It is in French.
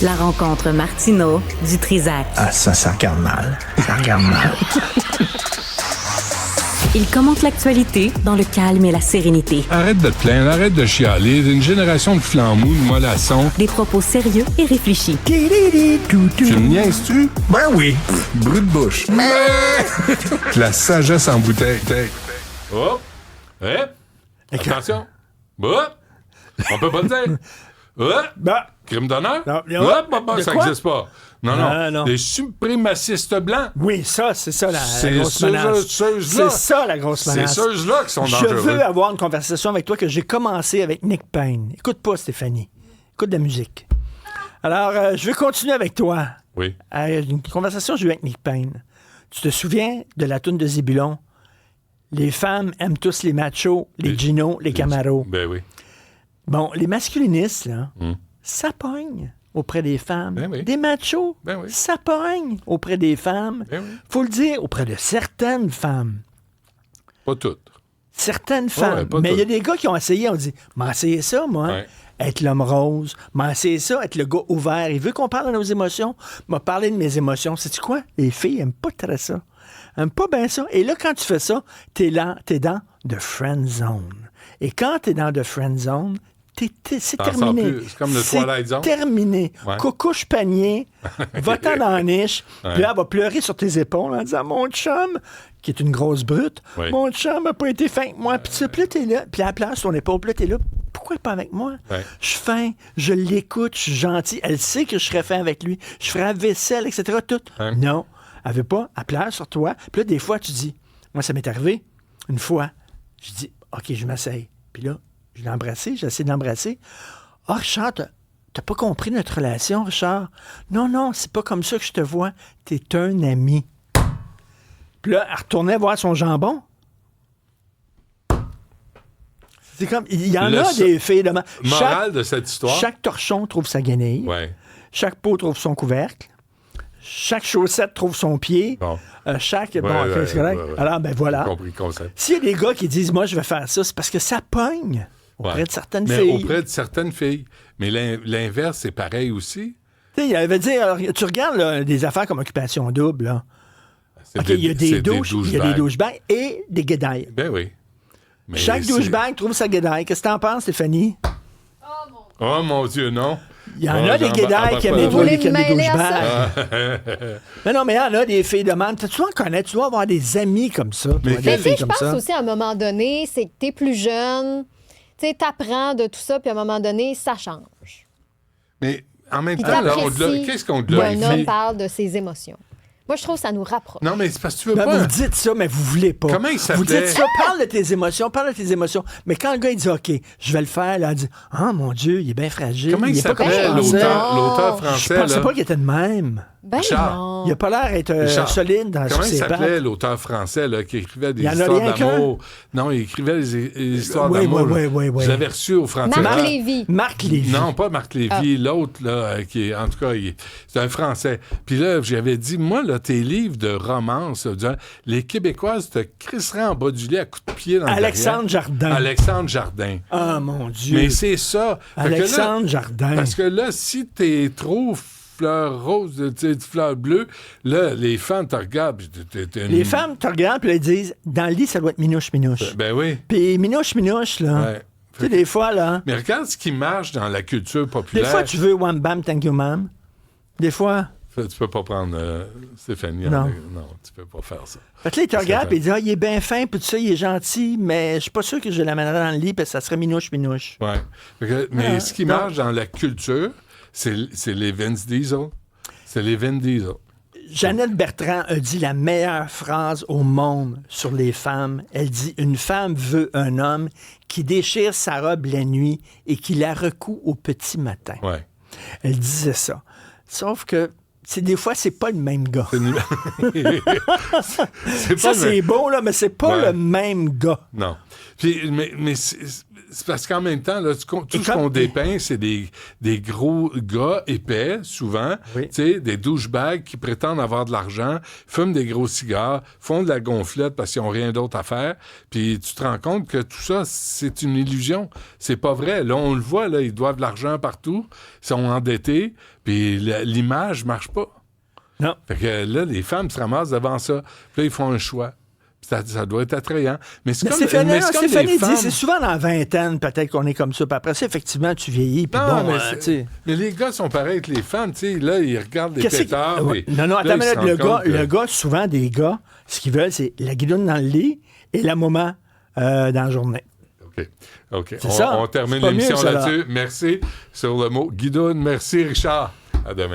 La rencontre Martineau du Trizac. Ah, ça regarde mal. Ça regarde mal. Il commente l'actualité dans le calme et la sérénité. Arrête de te plaindre, arrête de chialer. Une génération de flambous, de mollassons. Des propos sérieux et réfléchis. Tu me niaises-tu? Ben oui. Brut de bouche. La sagesse en bouteille. Oh! Attention! Oh! On peut pas le dire! Oh! Bah, Crime d'honneur? Non, Ça quoi? n'existe pas. Non. Non. Les suprémacistes blancs. oui, ça, c'est ça la grosse ceux-là. menace. C'est ça la grosse C'est menace. ceux-là qui sont Je dangereux. veux avoir une conversation avec toi que j'ai commencé avec Nick Payne. Écoute pas, Stéphanie. Écoute de la musique. Alors, je vais continuer avec toi. Oui. Une conversation que j'ai eue avec Nick Payne. Tu te souviens de la toune de Zébulon? Les femmes aiment tous les machos, les Gino, les Camaro. Ben oui. Bon, les masculinistes, là, ça pogne auprès des femmes. Ben oui. Des machos, Ben oui. ça pogne auprès des femmes. Ben oui. Faut le dire, auprès de certaines femmes. Pas toutes. Certaines femmes. pas Mais il y a toutes. des gars qui ont essayé, on dit, m'en essayé ça, moi. Ouais. Être l'homme rose, m'en essayé ça, être le gars ouvert. Il veut qu'on parle de nos émotions, m'a parlé de mes émotions. Sais-tu quoi? Les filles aiment pas très ça. Aiment pas bien ça. Et là, quand tu fais ça, t'es dans the friend zone. Et quand t'es dans the friend zone, c'est T'en sors terminé. plus. C'est comme le Twilight Zone. Terminé. Ouais. Coucouche panier, va-t'en dans la niche, Ouais. puis là, elle va pleurer sur tes épaules en disant, mon chum, qui est une grosse brute, Oui. mon chum n'a pas été fin avec moi. Puis là, t'es là, puis elle place ton épaule, puis là, t'es là, pourquoi pas avec moi? Ouais. Je suis fin, je l'écoute, je suis gentil, elle sait que je serais fin avec lui, je ferais la vaisselle, etc., tout. Ouais. Non, elle veut pas, elle place sur toi, puis là, des fois, tu dis, moi, ça m'est arrivé, une fois, je dis, OK, je m'asseye. Puis là, je l'ai embrassé, j'ai essayé de l'embrasser. Ah, Richard, t'as pas compris notre relation, Richard? Non, c'est pas comme ça que je te vois. T'es un ami. Puis là, elle retournait voir son jambon. C'est comme, il y en Le a so- des filles de Morale de cette histoire. Chaque torchon trouve sa guenille. Ouais. Chaque pot trouve son couvercle. Chaque chaussette trouve son pied. Bon. Chaque... Ouais, bon, ouais, OK, c'est correct. ouais. Alors, ben voilà. J'ai compris le concept. S'il y a des gars qui disent, moi, je vais faire ça, c'est parce que ça pogne auprès Ouais. de certaines Mais filles. auprès de certaines filles. Mais l'inverse, c'est pareil aussi. Tu sais, il veut dire, alors, tu regardes là, des affaires comme Occupation Double, là. C'est OK, il y a des c'est douches, il y a des douchebags et des guédailles. Ben oui. Mais Chaque c'est- douchebag trouve sa guédaille. Qu'est-ce que t'en penses, Stéphanie? Oh mon Dieu, non. Il y en Oh, a des j'en- guédailles ah, qui bah, aiment pas- des, Vous voulez qui aiment des me mêler à douchebags. Mais non, mais il y en a des filles de même. Tu dois en connaître, tu dois avoir des amis comme ça. toi, Mais des Mais tu sais, filles je comme pense ça. aussi à un moment donné, c'est que t'es plus jeune, tu sais, t'apprends de tout ça, puis à un moment donné, ça change. Mais en même Puis temps, là, t'apprécies qu'est-ce qu'on qu'un homme glorifie? parle de ses émotions. Moi, je trouve que ça nous rapproche. Non, mais c'est parce que tu veux Ben, pas. vous dites ça, mais vous voulez pas. Comment il Vous s'appelait? dites ça, parle de tes émotions. Mais quand le gars, il dit, OK, je vais le faire, là, il dit, ah, mon Dieu, il est bien fragile. Comment il est pas comme je s'appelait pensais. l'auteur Je français? pensais là? pas qu'il était de même. Ben Richard. non. Il a pas l'air d'être Richard, solide dans Comment sur il ses s'appelait pattes. l'auteur français là, qui écrivait des Il y en a histoires rien qu'un? d'amour? Non, il écrivait les histoires Oui, d'amour. oui, là. oui, oui. Je l'avais reçu au Frontières. Marc Lévy. Marc Lévy. Non, pas Marc Lévy, l'autre, là, qui est, en tout cas, c'est un Français. Puis là, j'avais dit, moi, là, tes livres de romance, là, disant, les Québécoises te crisseraient en bas du lit à coups de pied dans le Alexandre Jardin. Alexandre Jardin. Ah, mon Dieu. Mais c'est ça. Fait que là, Alexandre Jardin. parce que là, si t'es trop fleur rose, tu sais, fleur bleue, là, les femmes te regardent. Puis t'es une- Les femmes te regardent puis elles disent, dans le lit, ça doit être minouche. Ben oui. Puis minouche, là. Ouais. Tu sais, des fois, là. Mais regarde ce qui marche dans la culture Des populaire. fois, tu veux wham bam, thank you, ma'am. Des fois. Tu peux pas prendre Stéphanie. Non. Non, tu peux pas faire ça. Fait que là, il te C'est regarde vrai. et il dit, ah, il est bien fin, puis tout ça, il est gentil, mais je suis pas sûr que je l'amènerais dans le lit, parce que ça serait minouche. Ouais. Mais Ah, ce qui non. marche dans la culture, c'est les Vince Diesel. C'est les Vin Diesel. Jeannette Bertrand a dit la meilleure phrase au monde sur les femmes. Elle dit, une femme veut un homme qui déchire sa robe la nuit et qui la recoue au petit matin. Ouais. Elle disait ça. Sauf que, des fois, c'est pas le même gars. C'est Ça, pas c'est beau, là, mais c'est pas Ouais. le même gars. Non. Puis, mais C'est parce qu'en même temps, là, tout ce comme- qu'on dépeint, c'est des gros gars épais, souvent, Oui. tu sais, des douchebags qui prétendent avoir de l'argent, fument des gros cigares, font de la gonflette parce qu'ils n'ont rien d'autre à faire. Puis tu te rends compte que tout ça, c'est une illusion. C'est pas vrai. Là, on le voit, là, ils doivent de l'argent partout, ils sont endettés, puis l'image marche pas. Non. Fait que là, les femmes se ramassent devant ça. Puis là, ils font un choix. Ça doit être attrayant. Mais c'est Mais comme, Stéphanie, mais c'est comme Stéphanie les dit, femmes. c'est souvent dans la vingtaine, peut-être qu'on est comme ça. Puis après ça, effectivement, tu vieillis. Puis Non, bon, mais, tu sais. mais les gars sont pareils avec les femmes. Tu sais, là, ils regardent les Qu'est-ce que- pétards. Ouais. puis Non, là, attends une ils se minute. rendent compte que- Le gars, souvent, des gars, ce qu'ils veulent, c'est la guidoune dans le lit et la maman dans la journée. OK. C'est ça. On termine C'est pas l'émission mieux, ça, là. là-dessus. Merci sur le mot guidoune. Merci, Richard. À demain.